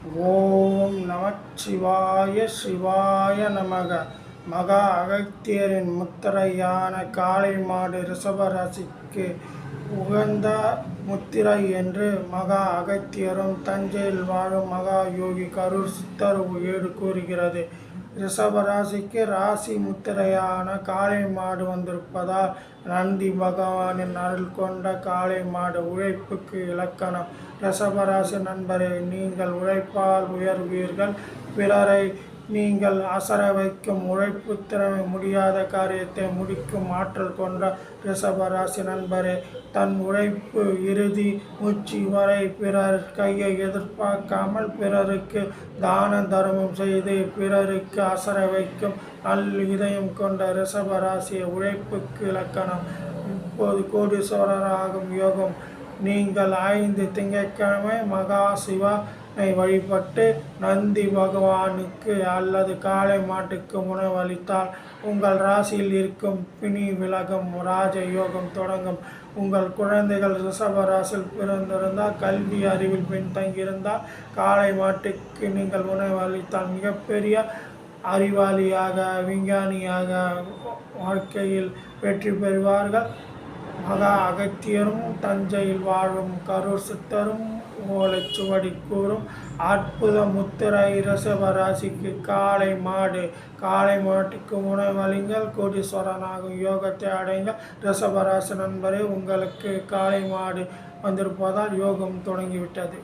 ஓம் நமச்சிவாய சிவாய நமக. மகா அகத்தியரின் முத்திரையான காளை மாடு ரிஷபராசிக்கு உகந்த முத்திரை என்று மகா அகத்தியரும் தஞ்சையில் வாழும் மகா யோகி கரூர் சித்தர் ஏடு கூறுகிறது. ரிஷபராசிக்கு ராசி முத்திரையான காளை மாடு வந்திருப்பதால் நந்தி பகவானின் அருள் கொண்ட காளை மாடு உழைப்புக்கு இலக்கணம். ரிஷபராசி நண்பரே, நீங்கள் உழைப்பால் உயர்வீர்கள். பிறரை நீங்கள் அசர வைக்கும் உழைப்பு திறமை முடியாத காரியத்தை முடிக்கும் ஆற்றல் கொண்ட ரிஷபராசி நண்பரே, தன் உழைப்பு இறுதி மூச்சு வரை பிறர் கையை எதிர்பார்க்காமல் பிறருக்கு தான தர்மம் செய்து பிறருக்கு அசர வைக்கும் நல் இதயம் கொண்ட ரிஷபராசி உழைப்புக்கு இலக்கணம். இப்போது கோடீஸ்வரராகும் யோகம். நீங்கள் 5 திங்கட்கிழமை மகா சிவனை வழிபட்டு நந்தி பகவானுக்கு அல்லது காளை மாட்டுக்கு உணவளித்தால் உங்கள் ராசியில் இருக்கும் பிணி விலகும், ராஜ யோகம் தொடங்கும். உங்கள் குழந்தைகள் ரிஷப ராசியில் பிறந்திருந்தால், கல்வி அறிவில் பின்தங்கியிருந்தால் காளை மாட்டுக்கு நீங்கள் உணவளித்தால் மிகப்பெரிய அறிவாளியாக விஞ்ஞானியாக வாழ்க்கையில் வெற்றி பெறுவார்கள். மகா அகத்தியரும் தஞ்சையில் வாழும் கரூர் சித்தரும் ஓலைச்சுவடி கூறும் அற்புத முத்திரை ரிஷபராசிக்கு காளை மாடு. காளை மாட்டுக்கு உணவளிங்கள், கோடீஸ்வரனாகும் யோகத்தை அடைங்கள். ரிஷபராசி நண்பரே, உங்களுக்கு காளை மாடு வந்திருப்பதால் யோகம் தொடங்கிவிட்டது.